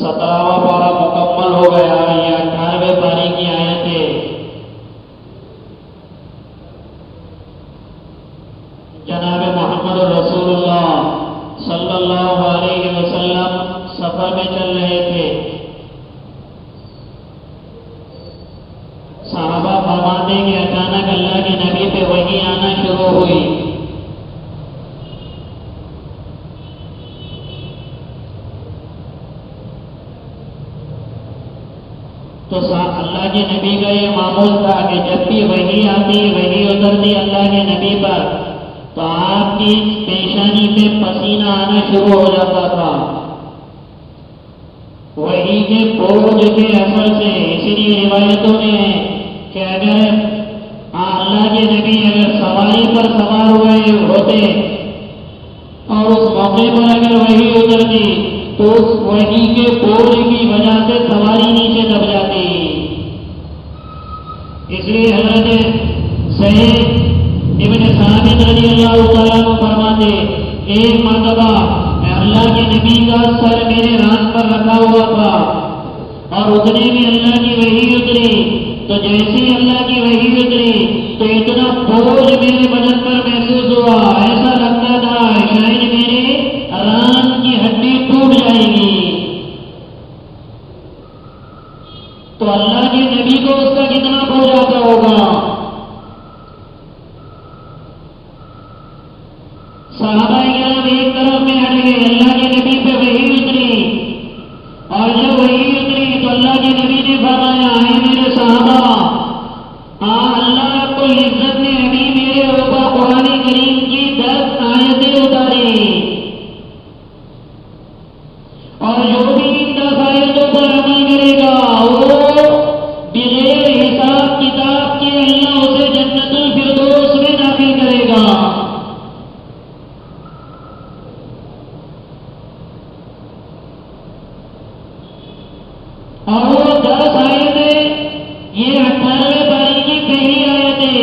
सतावा पारा मुकम्मल हो गया। ये 98वें पारी की आयतें जनाब मोहम्मद रसूलुल्लाह सल्लल्लाहु अलैहि वसल्लम सफर में चल रहे थे। सहाबा फरमाते कि अचानक अल्लाह के नबी पे वही आना शुरू हुई। तो अल्लाह के नबी का ये मामूल था कि जब भी वही आती वही उतरती अल्लाह के नबी पर तो आपकी पेशानी पे पसीना आना शुरू हो जाता था। वही के बोझ के असर से इसीलिए रिवायतों में है कि अगर अल्लाह के नबी अगर सवारी पर सवार हुए होते और उस मौके पर अगर वही उतरती तो उस वही के बोझ की वजह से सवारी नीचे दब जाती। इसलिए हजरत सईद इब्न साबित रज़ियल्लाहु तआला अन्हु फरमाते एक मर्तबा अल्लाह के नबी का सर मेरे रान पर रखा हुआ था और उतने भी अल्लाह की वही उतरी। तो जैसे ही अल्लाह की वही उतरी तो इतना बोझ मेरे बदन पर महसूस हुआ, ऐसा लगता था शायद मेरे रान की हड्डी टूट जाएगी। तो अल्लाह के नबी को उसका कितना बोझ आता होगा। सहाबा किराम एक तरफ में हट गए, अल्लाह के नबी पे वही उतरी और जब वही उतरी तो अल्लाह के नबी ने फरमाया है मेरे सहाबा, अल्लाह रब्बुल इज्जत ने अभी मेरे ऊपर कुरान करीम की 10 आयतें उतारी और जो भी इन 10 आयतों पर अमल करेगा वो बगैर हिसाब किताब के अल्लाह उसे जन्नतुल फिरदौस में दाखिल करेगा। और वो 10 आयतें ये 98वें पारी की पहली आयतें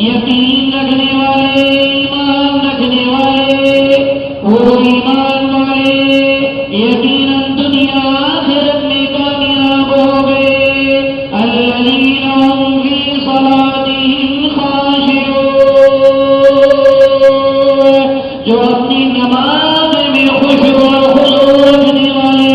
यकीन रखने वाले, ईमान रखने वाले, वो ईमान वाले यकीनन दुनिया आखिरत में कामयाब हो गए। अल्लज़ीना हुम फी सलातिहिम खाशिऊन जो अपनी नमाज में खुशू और खुशू रखने वाले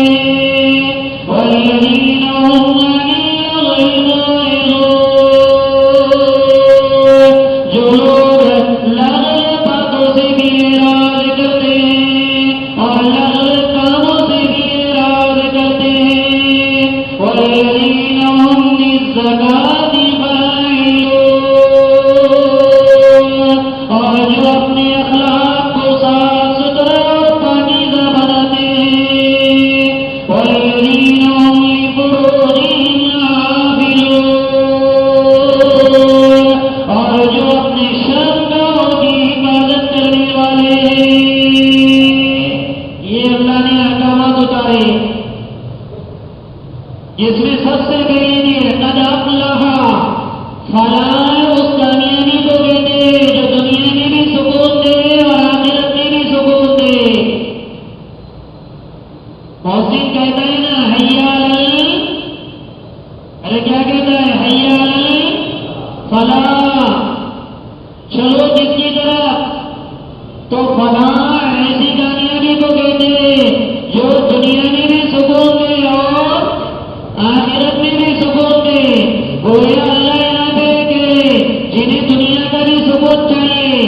फलाह उस कामयाबी को कहते हैं जो दुनिया में भी सुकून दे और आखिरत में भी सुकून दे। मोहसिन कहता है ना, हैया अलल, अरे क्या कहता है, हैया अलल फलाह, चलो जिसकी तरफ। तो फलाह ऐसी कामयाबी को कहते हैं जो दुनिया में भी सुकून दे और आखिरत में भी सुकून दे। गोया अल्लाह यहाँ पे कहे जिन्हें दुनिया का भी सुकून चाहिए,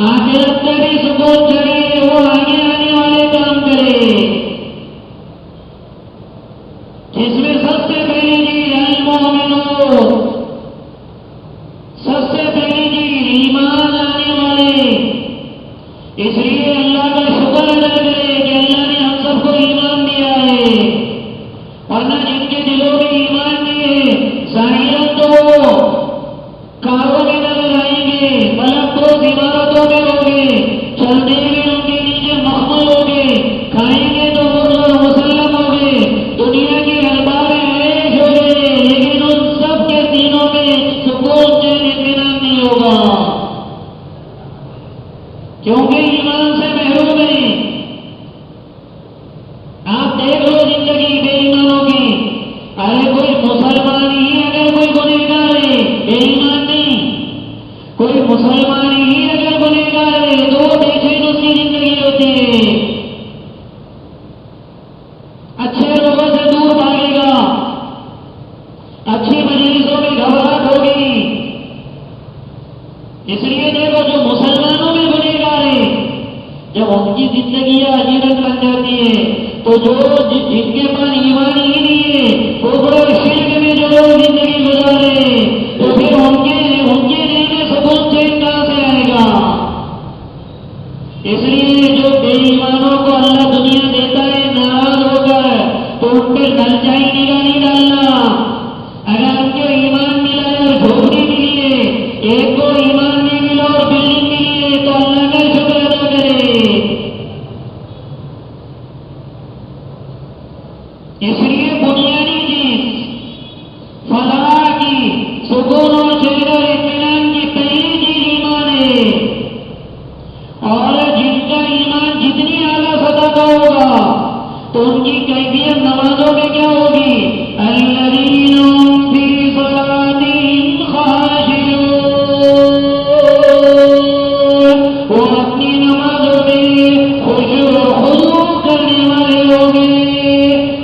आखिरत का भी सुकून चाहिए, वो आगे आने वाले काम करे, जिसमें सबसे पहली चीज अल-मोमिनून, सबसे पहली चीज ईमान लाने वाले। इसलिए अल्लाह का शुक्र अदा करे कि अल्लाह ने हम सबको ईमान दिया है, वरना जिनके दिलों में ईमान नहीं है जाहिरन तो कारों में नजर आएंगे, पलक रोज इमारतों में होंगे, चलने में उनके नीचे मखमल होंगे, खाएंगे तो मुसल्लम होंगे, दुनिया की अरबाब ऐश हो गए, लेकिन उन सब के दिनों में सुकून चैन इत्मीनान नहीं होगा, क्योंकि ईमान से महरूम है। आप देख लो जिंदगी बेईमानों की, अरे कोई मुसलमान ही अगर कोई गुनहगार है, बेईमान नहीं, कोई मुसलमान ही अगर गुनहगार है तो बेचैन उसकी जिंदगी होती है, अच्छे लोगों से दूर भागेगा, अच्छी मजलिसों में घबराहट होगी। इसलिए देखो जो मुसलमानों में गुनहगार है, जब उनकी जिंदगी अजीरत बन जाती है, तो जो जिनके पास ईमान ही नहीं है, वो बड़े शिर्क में जो लोग जिंदगी गुजारे, तो फिर उनके दिल में सुकून चैन कहां से आएगा। इसलिए जो बेईमानों को अल्लाह दुनिया देता है नाराज होकर, तो उन पर नलचाई निगाह नहीं डालना। अगर उनको ईमान मिला है और झोपड़ी मिली है, एक को ईमान नहीं मिला और बिल्डिंग मिली है, तो अल्लाह का शुक्र अदा करे। इसलिए बुनियादी चीज फलाह की, सुकून और चैन और इत्मीनान की पहली चीज ईमान है। और जिनका ईमान जितनी आला सतह का होगा, तो उनकी कैफियत नमाजों में क्या होगी, अल्लज़ीना हुम फी सलातिहिम खाशिऊन, वो अपनी नमाजों में खुशू खुजू करने वाले होंगे।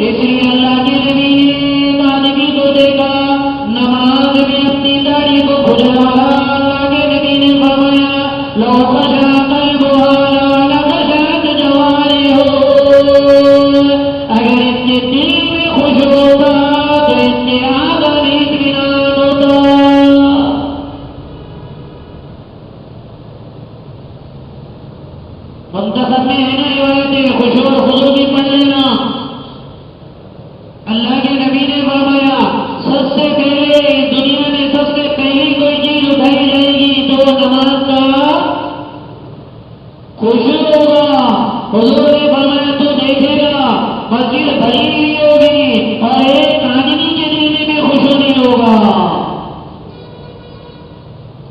इसलिए अल्लाह के नबी ने एक आदमी को देखा नमाज में अपनी दाढ़ी को खुजला वाला, अल्लाह के नबी ने फरमाया लौ खशा कल्बुहा लखशअत जवारिहु, अगर इसके दिल में खुश होता तो इसके आधा भी इत्मीनान होता। मुंतखब में है ना रिवायतें, खुशू और खुजू की पढ़ लेना। अल्लाह के नबी ने फरमाया सबसे पहले दुनिया में सबसे पहली कोई चीज उठाई जाएगी तो वो नमाज का खुशू होगा। हुजूर ने फरमाया तो देखेगा मस्जिद भरी हुई होगी और एक आदमी के दिल में भी खुशू नहीं होगा।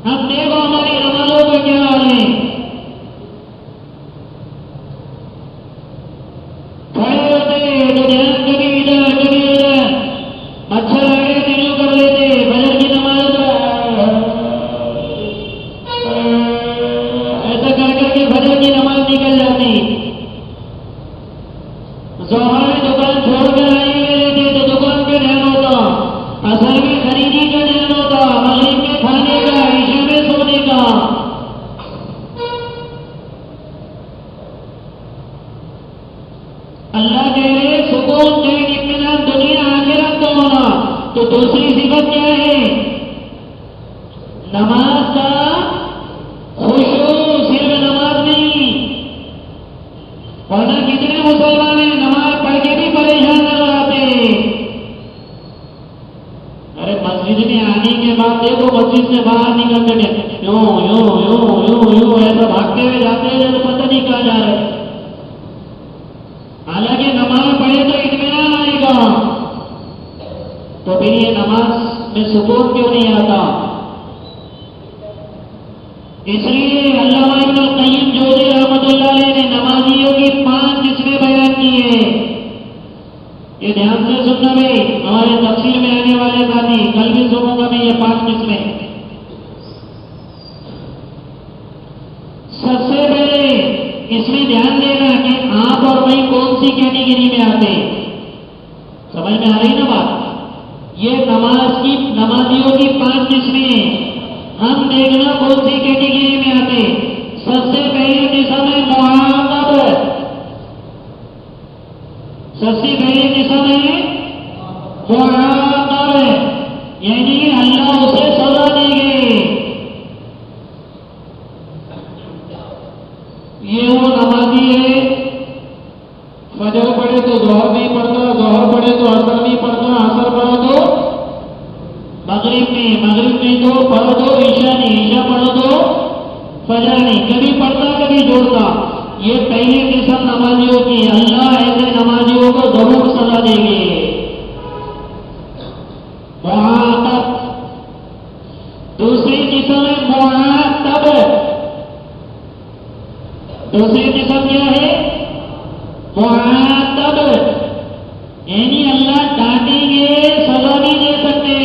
हम देखो हमारी नमाजों का क्या हाल है, खड़े होते तो ध्यान कभी इधर कभी उधर, अच्छा लगे तीनों कर लेते, फजर की नमाज ऐसा कर करके फजर की नमाज निकल जाती, ज़ोहर में दुकान छोड़कर आए हुए रहते तो दुकान पे ध्यान होता, असर में खरीदी का ध्यान होता, मगरिब में खाने का, ईशा में सोने का। अल्लाह कह रहे सुकून चैन इत्मीनान दुनिया आखिरत का होना। तो दूसरी सिफत क्या है, नमाज का खुशू, सिर्फ नमाज नहीं, वरना कितने मुसलमान हैं नमाज पढ़ के भी परेशान नजर आते हैं। अरे मस्जिद में आने के बाद देखो मस्जिद से बाहर निकलते थे यूं यूं यूं यूं यूं ऐसा भागते हुए जाते हैं तो पता नहीं कहाँ जा रहे। हालांकि नमाज पढ़े तो इत्मीनान आएगा, तो फिर ये नमाज में सुकून क्यों नहीं आता? इसलिए अल्लामा इब्नुल क़य्यिम जौज़ी रहमतुल्लाह अलैह ने नमाजियों की 5 किस्में बयान की है। ये ध्यान से सुनना भाई, हमारे तफसीर में आने वाले साथी, कल भी सुनूंगा मैं ये 5 किस्में। सबसे पहले इसमें ध्यान देना कि आप और मैं कौन सी कैटेगरी में आते हैं। समझ में आ रही ना बात? ये नमाजियों की 5 किस्में, हम देखना कौन सी कैटेगरी में आते। सबसे पहली किस्म है मुआक़ब। सबसे पहली किस्म है मुआक़ब, यानी अल्लाह उसे सजा देंगे। ये वो नमाजी है, फजर पढ़े तो ज़ोहर नहीं पढ़ता, ज़ोहर पढ़े तो असर नहीं पढ़ता, असर पढ़ो तो मगरिब नहीं तो पढ़ो तो ईशा नहीं, ईशा पढ़ो तो फजर नहीं, कभी पढ़ता कभी जोड़ता। ये पहली किस्म नमाजियों की, अल्लाह ऐसे नमाजियों को जरूर सजा देंगे। मुआक़ब। दूसरी किस्म है मुआतब। दूसरी किस्म क्या है? मुआतब, यानी अल्लाह डांटेंगे, सजा नहीं दे सकते।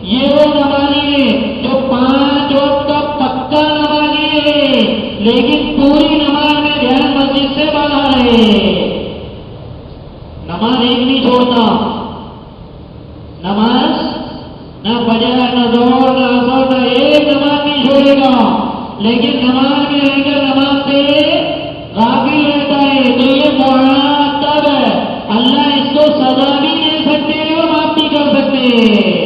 ये वो नमाजी है जो 5 वक्त का पक्का नमाजी है, लेकिन पूरी नमाज में ध्यान मस्जिद से बाहर है। नमाज एक नहीं छोड़ता, नमाज ना फजर ना ज़ोहर ना असर ना एक नमाज नहीं छोड़ेगा, लेकिन नमाज में रहकर नमाज से गाफिल रहता है। तो ये मुआतब है, अल्लाह इसको सजा भी दे सकते हैं और माफ भी कर सकते हैं।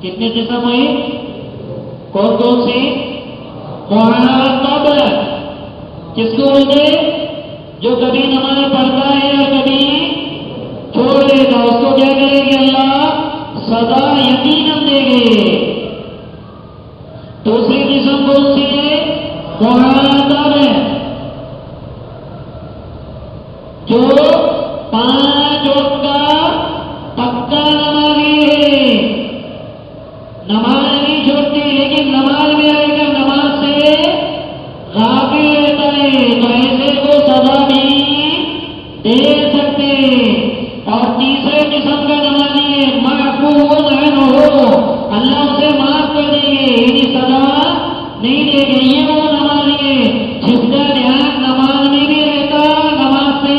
कितने किस्म हुई? कौन कौन सी? मुआक़ब किसको बोलते? जो कभी नमाज पढ़ता है और कभी छोड़ देगा, उसको क्या करेंगे? अल्लाह सजा यकीनन देंगे। दूसरी किस्म कौन सी है? मुआक़ब है जो 5 वक्त का पक्का नमाजी है, नमाज नहीं छोड़ती, लेकिन नमाज में आएगा, नमाज से गाफिल रहता है, तो ऐसे को सजा भी दे सकते। और तीसरे किस्म का नमाजी है माफ़ूज़ अन्हु, अल्लाह उसे माफ कर देंगे, यानी सजा नहीं देंगे। ये वो नमाजी है जिसका ध्यान नमाज में भी रहता, नमाज से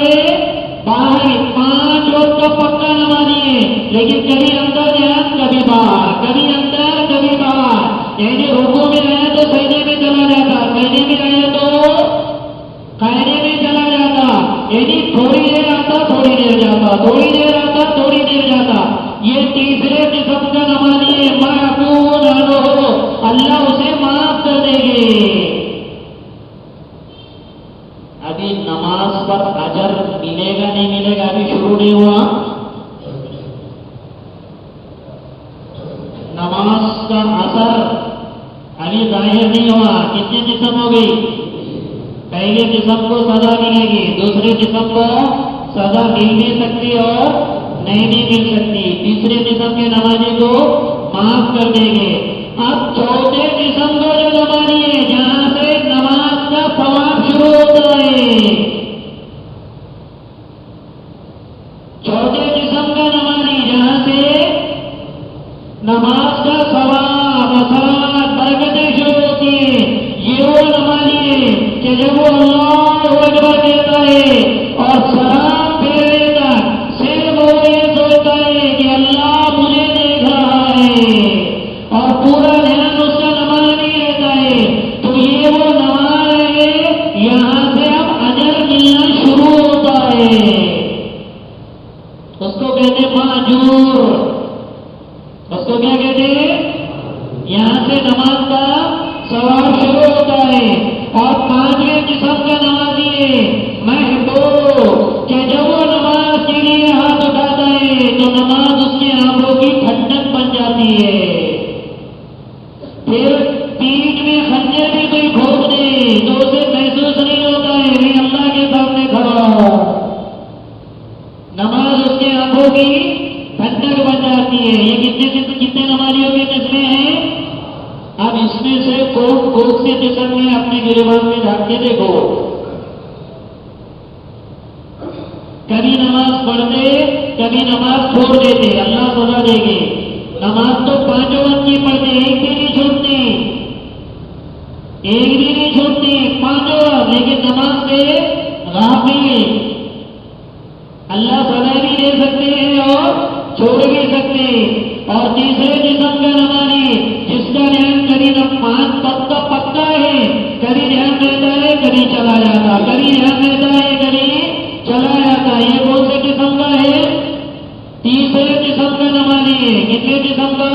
बाहर। 5 वक्त का पक्का नमाजी है, लेकिन कभी अंदर ध्यान, कभी बाहर, कभी अंदर कभी बाहर। यानी रुकू में आया तो सजदे में चला जाता, सजदे में आया तो कायदे में चला जाता, यानी थोड़ी देर आता थोड़ी देर जाता, थोड़ी देर आता थोड़ी देर जाता। ये तीसरे किस्म का नमाजी है माफ़ूज़ अन्हु, अल्लाह उसे माफ कर देंगे। अभी नमाज पर अजर मिलेगा नहीं मिलेगा अभी शुरू नहीं हुआ। नमाज का असर अभी जाहिर नहीं हुआ। कितनी किस्म हो गई? पहले किस्म को सजा मिलेगी, दूसरी किस्म को सजा मिल भी सकती और नहीं भी मिल सकती, तीसरे किस्म के नमाजी को माफ कर देंगे। अब चौथे किस्म का जो नमाजी है, जहां से नमाज का सवाब शुरू होता है, चौथे किस्म का नमाजी जहां से नमाज का सवाब असरात बरकतें शुरू होती है, ये वो नमाजी है कि जब वो अल्लाहु अकबर कहता है और सलाम फेरने तक सिर्फ वो ये सोचता है कि अल्लाह मुझे देख रहा है और पूरा ध्यान उसका नमाज में रहता है, तो ये वो नमाज है, यहां से अब अजर मिलना शुरू होता है। उसको कहते माजूर, उसको क्या कहते हैं? यहां से नमाज का सवाब शुरू होता है। और 5वें किस्म का नमाजी है महबूब, कि जब वो नमाज के लिए हाथ उठाता है तो नमाज उसकी आंखों की ठंडक बन जाती है। फिर पीठ में खंजर भी कोई घोंप दे तो उसे महसूस नहीं होता है मैं अल्लाह के सामने खड़ा हूं। नमाज उसके आंखों की ठंडक बन जाती है। ये कितने नमाजियों के किस्में हैं? इसमें से कौन से जिस्म में अपने गिरबान में ढाक के देखो। कभी नमाज पढ़ते, कभी नमाज छोड़ देते, अल्लाह सजा देंगे। नमाज तो 5 वक्त की पढ़ते, एक भी नहीं छूटती, एक भी नहीं छूटती, 5 वक्त। लेकिन नमाज से गाफिल, अल्लाह सजा भी दे सकते हैं और छोड़ भी सकते। और तीसरे जिस्म का नमाजी, जिसका ध्यान कभी नमाज पक्का है, कभी ध्यान रहता है, कभी चला जाता, कभी ध्यान रहता है, कभी चला जाता। ये कौन से जिस्म का है? तीसरे जिस्म का नमाजी है। कितने जिस्म का?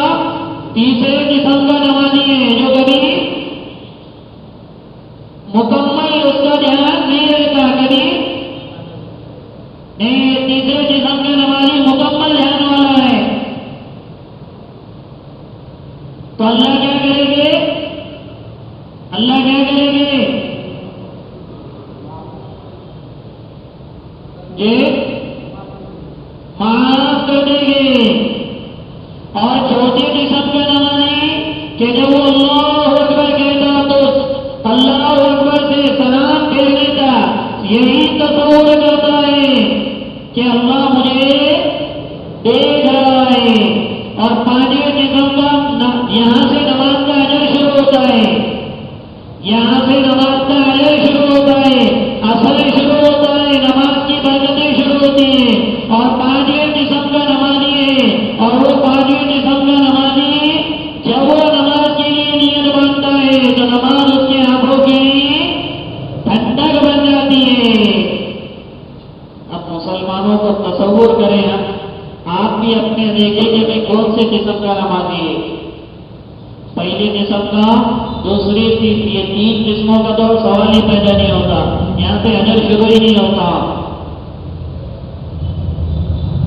तीसरे जिस्म का नमाजी है, जो कभी मुकम्मल उसका ध्यान नहीं रहता, कभी नहीं। तीसरे जिस्म का नमाजी मुकम्मल ध्यान वाला है। तो अल्लाह क्या करेंगे? अल्लाह क्या करेंगे? ये माफ कर देंगे। और छोटे जिस्म का नमाजी कि जब वो अल्लाह अकबर कहता तो अल्लाह अकबर से सलाम फेर लेता, यही तस्वीर करता है कि अल्लाह मुझे देख रहा है। और 5वें जिस्म का यहां से नमाज का अजर शुरू होता है, यहां से नमाज का अजर शुरू होता है, असर शुरू होता है, नमाज की बरकतें शुरू होती है। और 5वें जिस्म का नमाजी है, और वो 5वें जिस्म का नमाजी जब वो नमाज के लिए नियत बांधता है तो नमाज उसकी आंखों की ठंडक बन जाती है। अब मुसलमानों को तसव्वुर करें, आप भी अपने देखेंगे कि कौन से जिस्म का नमाजी है। पहले जिस्म का, दूसरी, ये 3 जिस्मों का तो सवाल ही पैदा नहीं होता, यहाँ से अजर शुरू ही नहीं होता।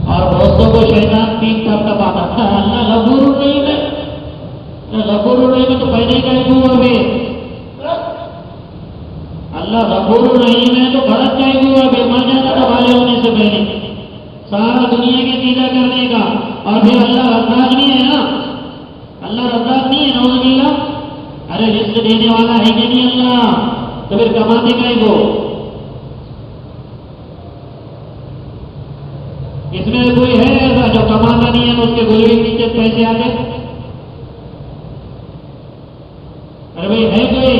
और दोस्तों को शैतान 3 थपथपाता था, अल्लाह गफूर रहीम है, गफूर रहीम तो पहले ही कह हुआ बे, अल्लाह गफूर रहीम है तो भरत कह हुआ बे, मर जाता था वाले होने से पहले, सारा दुनिया के सीधा करने का। और फिर अल्लाह रज़्ज़ाक़ नहीं है ना, अल्लाह रज़्ज़ाक़ नहीं है, नौज़ुबिल्लाह। अरे रिज़्क़ देने वाला है कि नहीं अल्लाह, तो फिर कमाते काहे को? इसमें कोई है ऐसा जो कमाता नहीं है, उसके गुलवी नीचे पैसे आते? अरे भाई है कोई?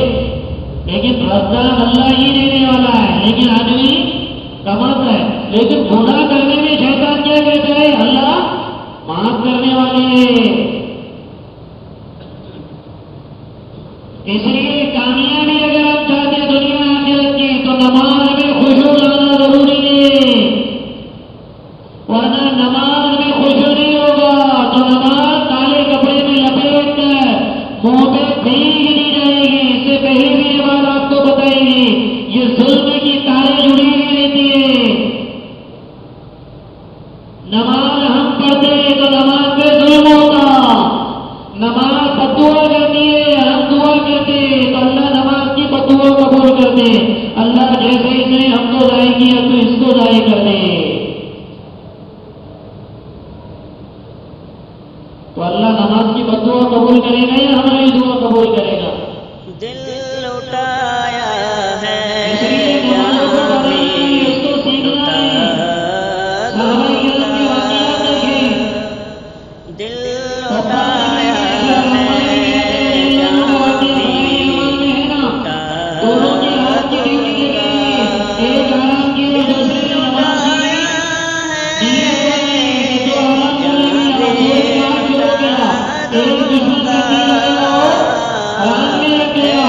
लेकिन रज़्ज़ाक़ अल्लाह ही देने वाला है, लेकिन आदमी कमाता है। लेकिन गुनाह करने में शैतान क्या कहता है? अल्लाह माफ करने वाले है। इसलिए कामयाबी अगर आप चाहते हैं दुनिया आखिरत की, तो नमाज में खुशू लाना जरूरी है, वरना नमाज में खुशू नहीं होगा तो नमाज काले कपड़े में लपेट कर मुंह पे फेंक दी जाएगी। इससे पहले भी ये बात आपको बताएगी, ये जुल्म की तारें जुड़ी हुई रहती है। नमाज हम पढ़ते हैं तो नमाज पे जुल्म होता, नमाज बद्दुआ करती है, हम दुआ करते तो अल्लाह नमाज की बद्दुआ कबूल करते। अल्लाह जैसे इसने हमको दाई किया तो इसको दाई कर दे। तो अल्लाह नमाज की बद्दुआ कबूल करेगा या हमारी दुआ कबूल करेगा? दिल उठाया है, इसलिए नमाज को पढ़ना है, उसको सीखना है। सहाबा किराम की वाक़ियात देखें, दिल उठाया है, दोनों की हाथ की ड्यूटी लगी, एक आराम की और दूसरे ने नमाज की। जो आराम करेगी एक दुश्मन का तीर आराम में रखेगा,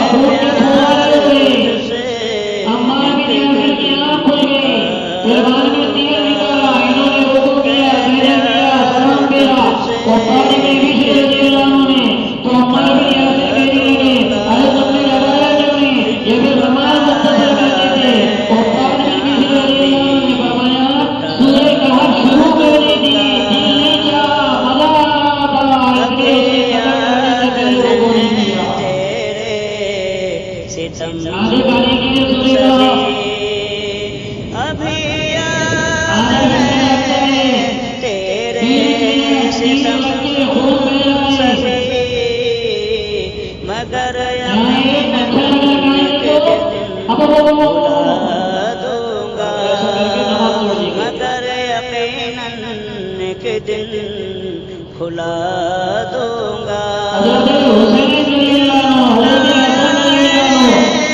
भुला दूंगा। हज़रत हुसैन रज़ियल्लाहु अन्हु, हज़रत हसन रज़ियल्लाहु अन्हु,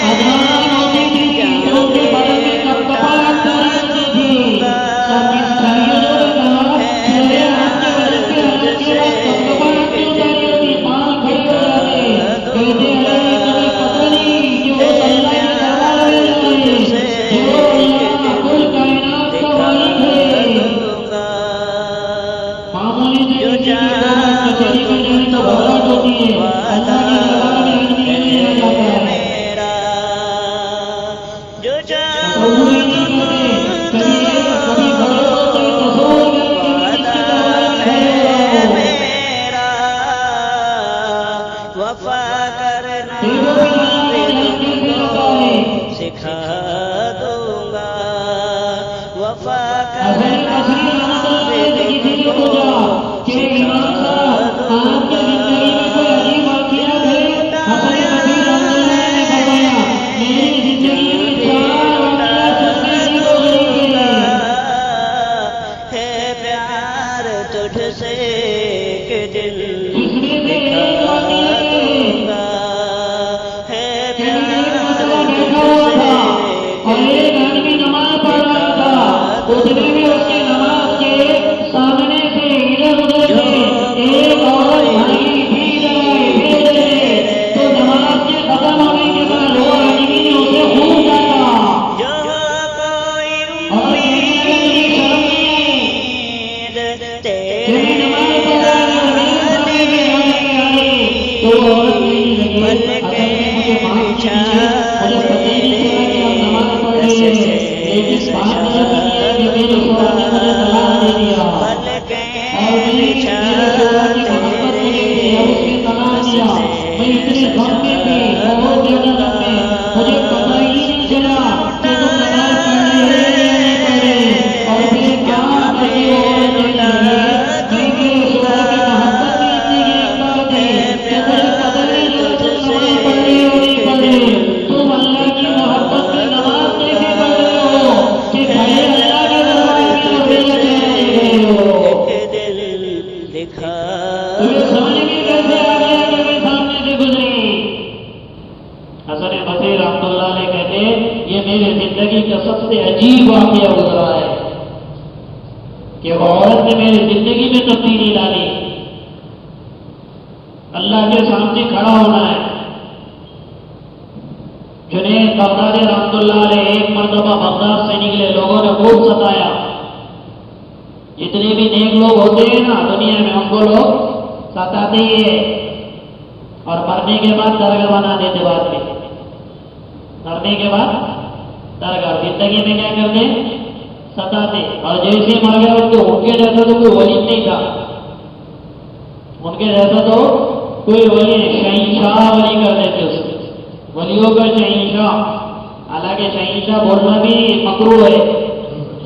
अज़ान होती थी, उनके बदन में कपकपाहट हो रही थी। सब मिठाइयों ने कहा, मेरे आपके बदन पे हलाल के बाद कपकपाहट क्यों जा रही होती? पाँव खड़े हो जाते। कहते हैं तुम्हें पता नहीं कि वो अल्लाह के दरबार में जाए, जो अल्लाह कुल कायनात का मालिक है। मामूली से किसी की कोर्ट कचहरी में जाने तो घबराहट होती है, अल्लाह के दरबार में आदमी क्यों नहीं आ जाता है? तसव्वुर ही नहीं करते। कभी बड़े होते हैं तसव्वुर करते हैं कि मैं इसके दरबार में खड़े हो रहा हूँ। वफा करना तेरे बिन अल्लाह का ध्यान कैसे रखा है? सिखा दूंगा। वफा हसन बसरी रहमतुल्लाह अलैह ने किसी ने पूछा कि इमाम साहब आपकी जिंदगी में कोई अजीब वाक़ियात है? हसन बसरी रहमतुल्लाह ने फरमाया, मेरी जिंदगी में 4 वाक़ियात सबसे अजीब और गरीब है। है प्यार तुझसे के दिल जिसमें से एक वाक़िया दूंगा। है कि एक प्यार मरतबा बैठा हुआ था और एक आदमी नमाज पढ़ रहा था। उतने में उसके नमाज के सामने से इधर उधर से एक औरत भागी भी रहे तो नमाज के खत्म होने के बाद वो आदमी ने उसे खूब डांटा जो कोई और कहने लगे तुम्हें शर्म नहीं आई? तेरी नमाज पढ़ रहा है और मेरे सामने से आगे तो वो औरत कहने लगी, असल में मुझे माफ कीजिए, मुझे पता ही नहीं चला कि आप नमाज पढ़ रहे हैं, लेकिन बात दरअसल ये है कि मेरे शौहर ने मुझे तलाक दे दिया और मेरे शौहर की मोहब्बत मुझे थी, अब उसने तलाक दिया। मैं इतने गम में थी, बहुत ज्यादा गम में, मुझे पता ही नहीं चला कि तुम नमाज पढ़ रहे हो या नहीं पढ़ रहे। और फिर क्या करती वो औरत कहने लगी, मैं मेरे शौहर की मोहब्बत भी इतनी गिरफ्तार थी कि मुझे पता नहीं चला तुम नमाज पढ़ रहे हो नहीं पढ़ रहे। तुम अल्लाह की मोहब्बत में नमाज कैसे पढ़ रहे हो कि खड़े अल्लाह के दरबार में रफ़ीक़ चढ़ने गए हो? दिखा तुम्हें समझ में कैसे आ गया कि मैं सामने से गुजरी? हसन बसरी रहमतुल्लाह अलैह कहते, ये मेरी जिंदगी का सबसे अजीब वाक़या गुजरा है कि औरत ने मेरी जिंदगी में तब्दीली डाली। अल्लाह के सामने खड़ा होना है। जुनैद बगदादी रहमतुल्लाह अलैह एक मरतबा बगदाद से निकले, लोगों ने खूब सताया। जितने भी नेक लोग होते हैं ना दुनिया में, उनको लोग सताते ही है और मरने के बाद दरगाह बना देते। बाद में मरने के बाद दरगाह, जिंदगी में क्या करते? सताते। और जैसे मर गया उनके जैसा तो कोई वली नहीं था, उनके जैसा तो कोई वली नहीं, शहींशाह वली कर देते उसको, वलियों का शहींशाह। हालांकि शहींशाह बोलना भी मकरूह है,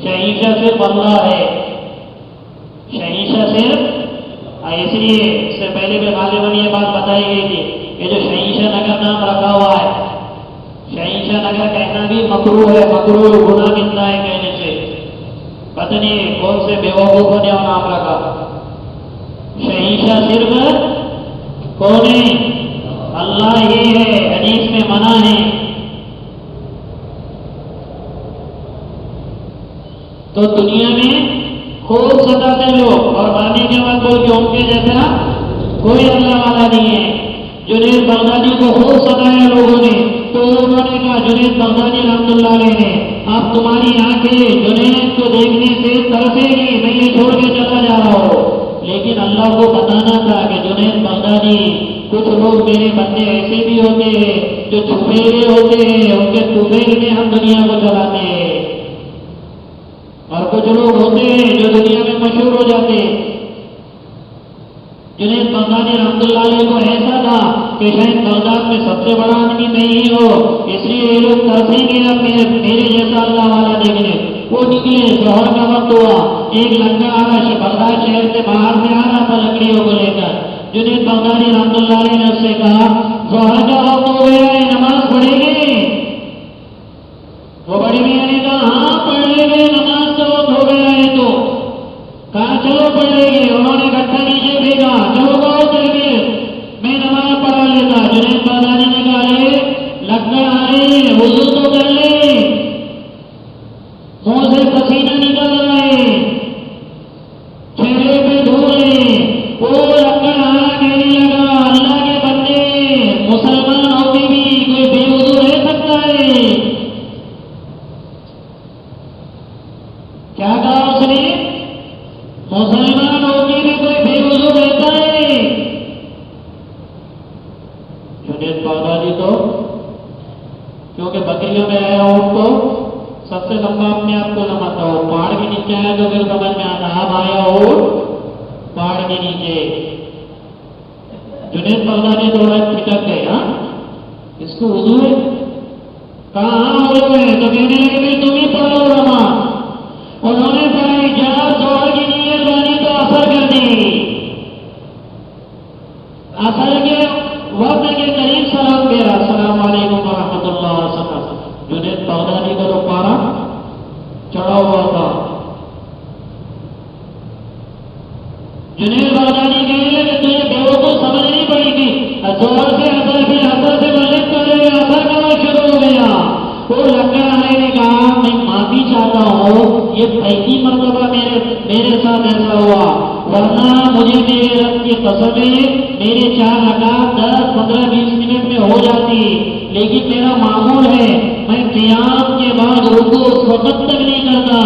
शहींशाह सिर्फ अल्लाह है। शहींशाह सिर्फ इसलिए इससे पहले भी गालिबन ये बात बताई गई थी, ये जो शहींशाह नगर नाम रखा हुआ है, शहींशाह नगर कहना भी मकरूह है, मकरूह गुनाह मिलता है कहने से। पता नहीं कौन से बेवकूफों ने नाम रखा। शहींशाह सिर्फ कौन है? अल्लाह ही है, हदीस में मना है। तो दुनिया में खूब सताते लोग और मरने के बाद बोल के उनके जैसा कोई अल्लाह वाला नहीं है। जुनैद बगदादी को खूब सताया लोगों ने, तो उन्होंने कहा, जुनैद बगदादी रहमतुल्लाह अलैह ने, अब तुम्हारी आंखें जुनैद को देखने से तरसेगी, मैं ये छोड़ के चला जा रहा हूँ। लेकिन अल्लाह को बताना था कि जुनैद बगदादी, कुछ लोग मेरे बंदे ऐसे भी होते हैं जो छुपे हुए होते हैं, उनके तुफैल में हम दुनिया को चलाते हैं, और कुछ लोग होते हैं जो दुनिया में मशहूर हो जाते हैं। जुनैद बगदादी रहमतुल्लाह अलैह को ऐसा था कि शायद बगदाद में सबसे बड़ा आदमी मैं ही हो, इसलिए ये लोग तरसेंगे अब मेरे जैसा अल्लाह वाला देखने। वो निकले, जोहर का वक्त हुआ, एक लड़का आ रहा, बगदाद शहर से बाहर से आ रहा था लकड़ियों को लेकर। जुनैद बगदादी रहमतुल्लाह अलैह ने उससे कहा, जोहर का वक्त हो गया है, नमाज पढ़ेंगे? वो बड़ी मियां ने कहा, हाँ पढ़ लेंगे, नमाज का वक्त हो गया है। तो कहा चलो पढ़ लेंगे। उन्होंने गट्ठा नीचे फेंका चलो गाओ तकबीर, मैं नमाज पढ़ा लेता। जुनैद बागदादी ने कहा अरे लगता अरे वुजू तो कर ले, मुंह से पसीना निकल रहा है, चेहरे पे धूल है। वो लगता कहने लगा अल्लाह के बंदे, मुसलमान होके भी कोई बेवुजू रह सकता है? क्या कहा उसने? मुसलमान होके भी कोई बेवुजू रहता है? जुनैद बागदादी तो क्योंकि बकरियों में आया ऊँट तो सबसे लंबा अपने आप को समझता हो, पहाड़ के नीचे आया तो फिर समझ में आता अब आया ऊँट पहाड़ के नीचे। जुनैद बागदादी थोड़ा खिटक गए, हाँ इसको वुजू है? कहाँ वुजू है? तो कहने लगे भाई तुम ही पढ़ लो नमाज। उन्होंने पढ़ाई, जब जोहर की नीयत बनी तो असर कर दी। असर के वक्त के करीब सलाम फेरा, अस्सलाम वालेकुम व रहमतुल्लाह वबरकातुहू। जुनैद बागदादी का तो पारा चढ़ा हुआ था। जुनैद बागदादी कहने लगे तुझे बेवकूफ समझनी पड़ेगी, जोहर से असर, फिर असर से मगरिब करे, असर करना शुरू हो गया। वो लक्कर आने ने कहा मैं माफी चाहता हूँ, ये पहली मर्तबा मेरे साथ ऐसा हुआ, वरना मुझे मेरे रब की कसम है मेरे 4 रकात 10, 15, 20 मिनट में हो जाती, लेकिन मेरा मामूल है मैं क़ियाम के बाद रुकू उस वक्त तक नहीं करता,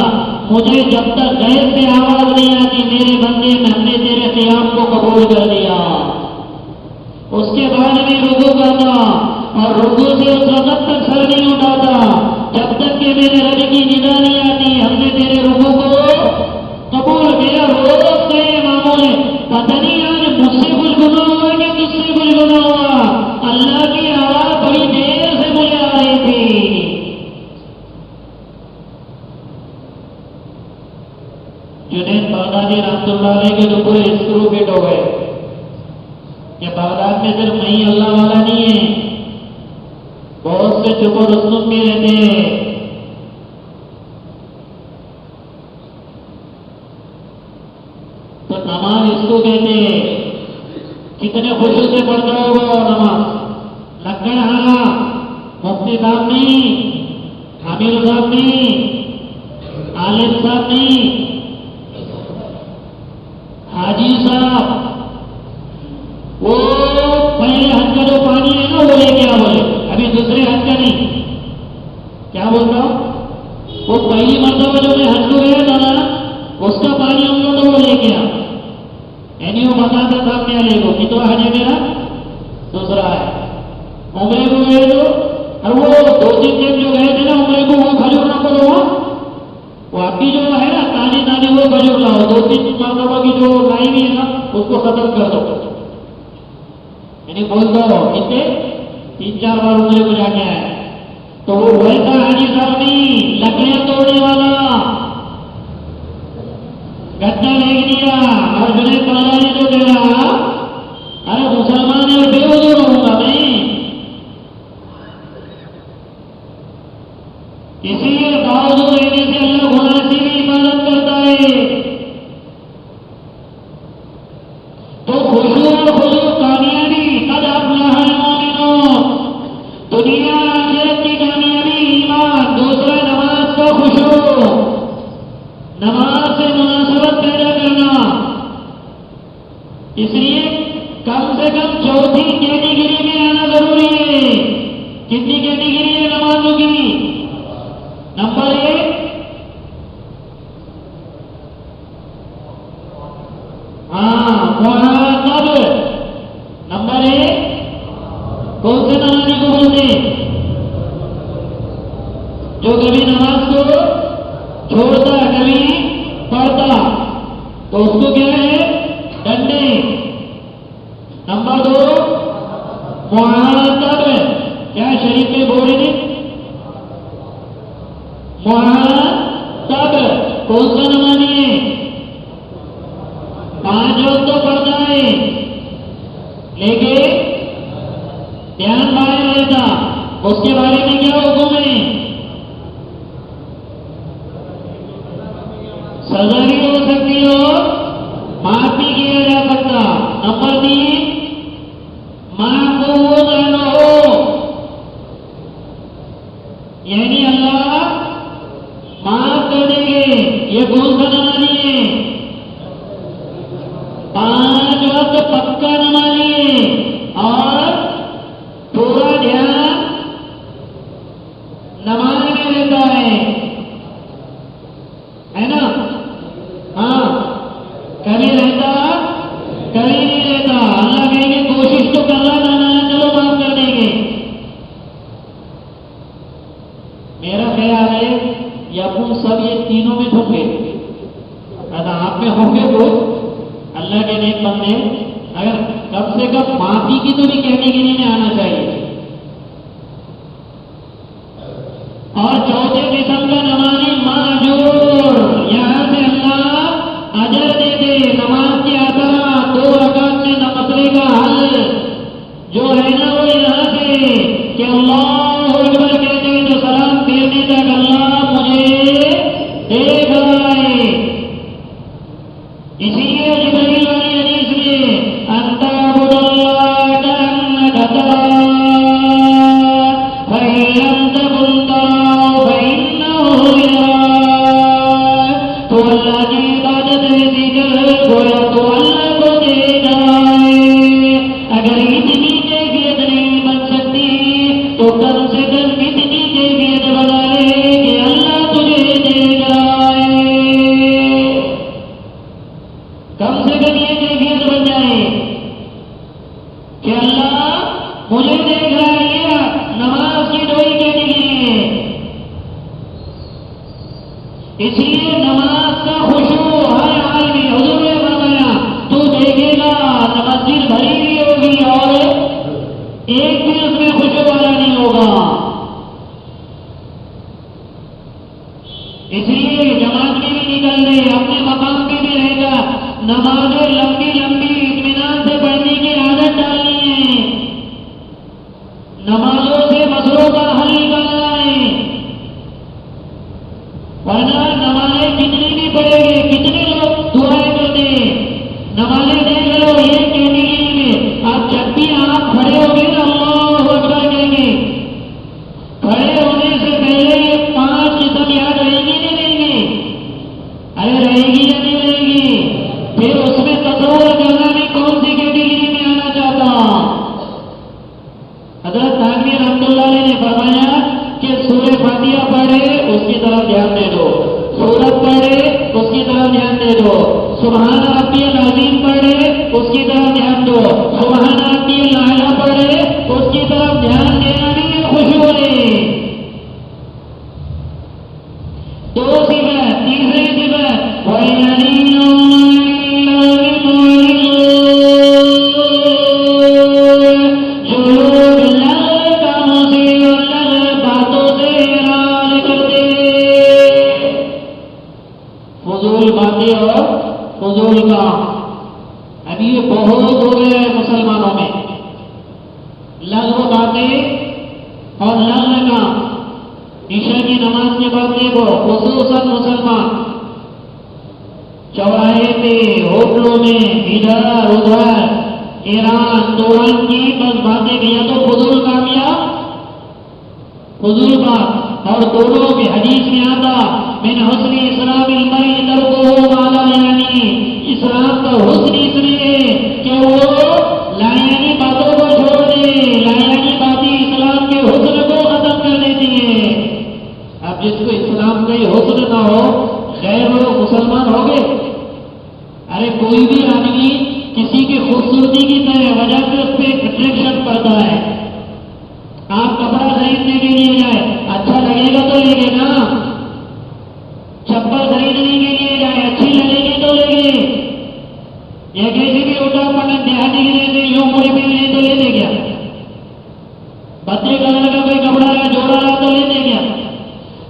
मुझे जब तक गैर से आवाज नहीं आती मेरे बंदे हमने तेरे क़ियाम को कबूल कर लिया, उसके बाद भी रुकू करता और रुकू से उस वक्त तक सर नहीं उठाता जब तक कि मेरे रब की निदा नहीं आती हमने तेरे रुकू को कबूल। मेरा रोज का ये मामूल है, पता नहीं आज मुझसे कुछ गुनाह हुआ कि तुझसे कुछ गुनाह हुआ, अल्लाह की आवाज बड़ी देर से मुझे आ रही थी। जुनैद बागदादी रहमतुल्लाह अलैह के तो पूरे स्क्रू फिट हो गए कि बागदाद में सिर्फ मैं अल्लाह वाला नहीं है, बहुत से चुप और रुस्तुम भी रहते हैं। तो नमाज इसको कहते हैं, कितने खुशी से पढ़ता होगा नमाज। लक्कड़ हाला मुफ्ती साहब नहीं, हामिल साहब नहीं, आलिम साहब नहीं, हाजी साहब, वो पहले हज का जो पानी है ना वो लेके आ बोले, अभी दूसरे हज का नहीं। क्या बोल रहा हूं? वो पहली मरतबा जो मैं हज को गया था ना उसका पानी हम लोग वो लेके आ, यानी वो बताता सामने वाले को कितना हज है मेरा, दूसरा है। उम्रे को गए तो और वो 2-3 दिन जो गए थे ना उम्रे को, वो खजूर ना करो, वो आपकी जो है ना ताजी ताजी वो खजूर लाओ, 2-3 मरतबा की जो लाई हुई है ना उसको खत्म कर दो, यानी बोल दो कितने 3-4 बार उम्रे को जाके आए। तो वो वैसा हाजी साहब नहीं, लकड़ियां तोड़ने वाला गद्दा फेंक दिया। और जुनैद बागदादी तो कह रहा अरे मुसलमान है बेवजू रहूंगा मैं। इसीलिए बावजूद रहने से अल्लाह गुनाह से भी हिफाजत करता है। तो खुशू और खुशू कामयाबी, कद अफ़लहल मोमिनून, दुनिया आखिरत की कामयाबी ईमान। दूसरा नमाज का खुशू, नमाज से मुनासबत पैदा करना। इसलिए कम से कम चौथी कैटेगरी में आना जरूरी है। कितनी कैटेगरी है नमाजों की? नंबर 1 मुराकब। नंबर 1 कौन से नमाजी को बोलते? जो कभी नमाज को छोड़ता कभी पढ़ता तो उसको क्या है? डंडे। नंबर 2 मुराकब, क्या शरीफ में बोल रहे थे? मुराकब कौन सा नमाजी है? 5 वक्त तो पढ़ता है लेकिन ध्यान बाहर रहता, उसके बारे में क्या हुक्म है? सजा भी हो सकती हो, माफ भी किया जा सकता। होंगे वो अल्लाह के नेक बंदे, अगर कम से कम माफी की तो भी कैटेगरी में आना चाहिए। और चौथे किस्म का नमाजी माजूर, यहां से अल्लाह अजर दे दे। नमाज के असरा 2 रकात में मसले का हल जो है ना वो यहां से कि अल्लाह अकबर कहते हैं तो सलाम फेरने तक अल्लाह मुझे देख रहा है। इसीलिए जिब्रील वाली हदीस में अंतअबुदल्लाह कअन्नका तराह फइन लम तकुन तराहु फइन्नहु यराक। तो अल्लाह की इबादत ऐसी कर गोया तो अल्लाह को देख रहा है। अगर इतनी कैफियत नहीं बन सकती तो कम से कम इतनी कैफियत बना ले कि अल्लाह तुझे देख रहा है। कम से कम ये कैफियत बन जाए कि अल्लाह मुझे देख रहा है। ये नमाज की डोरी कैटेगरी है। इसलिए नमाज का खुशू हर हाल में हुजूर ने फरमाया तू देखेगा मस्जिद भरी हुई होगी और एक भी उसमें खुशू वाला नहीं होगा। इसलिए जमात में भी निकल रहे, अपने मकाम पे भी रहेगा, नमाजें लंबी लंबी इत्मीनान से पढ़ने की आदत डालनी है। नमाजों से मसलों का हल निकालना है, वरना नमाजें कितनी भी पढ़ेंगे, कितने लोग दुआएं करते हैं, नमाजें देख लो ये कैटेगरी में। आप जब भी आप खड़े होंगे ना अल्लाहु अकबर कहेंगे, खड़े होने से पहले ये 5 किस्म याद रहेगी नहीं रहेगी? अरे रहेगी या नहीं रहेगी? फिर उसमें तसव्वुर करना भी कौन सी कैटेगरी में आना चाहता। हजरत थानवी रहमतुल्लाह अलैह ने फरमाया कि सूरह फातिहा पढ़े उसकी तरफ ध्यान दे दो, सूरत पढ़े उसकी तरफ ध्यान दे दो, सुबहान रब्बियल अज़ीम पढ़े उसकी तरफ ध्यान दो, सुबहान रब्बियल आला पढ़े उसकी तरफ ध्यान देना भी है खुशबू है। 2 सिफत, तीसरी सिफत वल्लज़ीना जो लोग लग़्व कामों से और लग़्व बातों से ऐरान करते, फजूल बातें और फजूल काम। अभी ये बहुत हो गया है मुसलमानों में, लग़्व बातें और लग़्व काम। ईशा की नमाज के बाद देखो खुसूसन मुसलमान चौराहे पे, होटलों में, इधर उधर ईरान दौरान की बस बातें किया तो फजूल काम या फजूल बात। और दोनों के हदीस में आता मिन हुस्न इस्लामिल मर्इ तर्कुहु मा ला यानी, इस्लाम का हुस्न इसमें है कि वो लायानी बातों को छोड़ दे। लायानी बातें इस्लाम के हुस्न को खत्म कर देती है। अब जिसको इस्लाम का ही हुस्न ना हो गैर लोग मुसलमान हो गए। अरे कोई भी आदमी किसी की खूबसूरती की वजह से उस पर अट्रैक्शन पड़ता है। आप कपड़ा खरीदने के लिए जाए, अच्छा लगेगा तो लेंगे ना। चप्पल खरीदने के लिए जाए, अच्छी लगेगी तो लेंगे। या किसी भी उठा पटक देहाती के यूं मुड़ी में ले तो ले दे गया। बच्चे कलर का कोई कपड़ा रहा, जोड़ा रहा तो ले दे गया।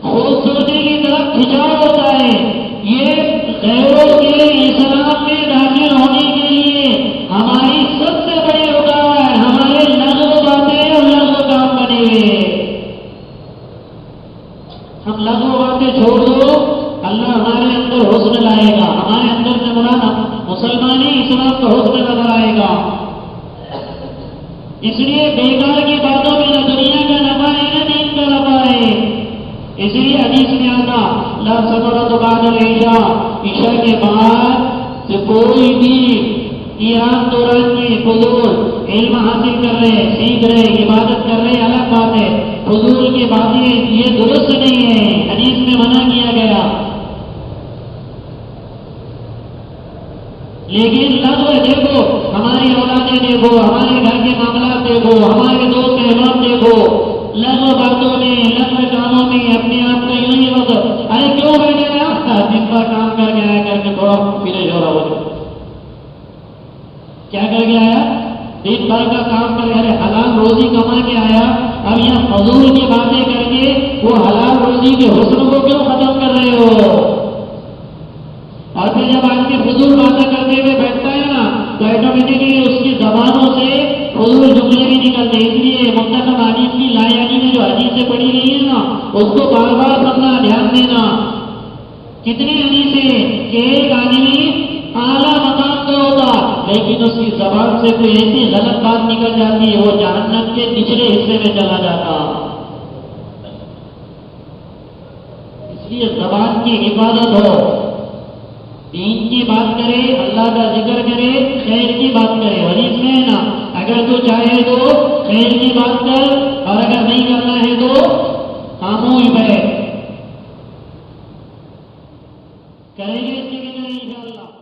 खूबसूरती की तरफ खिंचाव होता है। ये गैरों के इस्लाम में दाखिल होने के लिए हमारी सबसे बड़ी रुकावट हमारे लग़्व बातें और लग़्व काम बने हुए। हम लग़्व बातें छोड़ दो, अल्लाह हमारे अंदर हुस्न लाएगा। हमारे अंदर से मुराद मुसलमानी इस्लाम का हुस्न नजर आएगा। इसलिए बेकार की बातों में न दुनिया का नफा है न दीन का नफा है। इसलिए हदीस में आता ला सफरत बादल ईशा, ईशा के बाद से कोई भी ईरान दौरान की फजूल इल्म हासिल कर रहे, सीख रहे, इबादत कर रहे, अलग बात है। फजूल की बातें ये दुरुस्त नहीं है, हदीस में मना किया गया। लेकिन लग़्व देखो, हमारी औलादें देखो, हमारे घर के मामला देखो, हमारे दोस्त अहबाब देखो, लघु बातों में, लघु कामों में अपने आप को यूं ही वक्त, अरे क्यों बैठे हैं आप? दिन भर काम करके आया करके थोड़ा फिरे हो रहा हो, क्या करके आया? दिन भर का काम करके, अरे हलाल रोजी कमा के आया, अब यहाँ फजूल की बातें करके वो हलाल रोजी के हुस्न को क्यों खत्म कर रहे हो? और फिर जब आदमी फजूल बातें करते हुए बैठता है ना, तो ऑटोमेटिकली उसकी जबानों से फजूल जुमले भी निकलते हैं। इसलिए मुंतखब हदीस की लायानी में जो हदीसें पड़ी गई है ना, उसको बार बार पढ़ना, ध्यान देना। कितनी हदीसें कि एक आदमी आला मकाम का होता, लेकिन उसकी जबान से कोई ऐसी गलत बात निकल जाती है, वो जहन्नम के निचले हिस्से में चला जाता। इसलिए जबान की हिफाजत हो, दीन की बात करे, अल्लाह का जिक्र करे, खैर की बात करे। हदीस में है ना, अगर तू चाहे तो खैर की बात कर, और अगर नहीं करना है तो खामोश बैठ। करेंगे इसके लिए इंशाअल्लाह।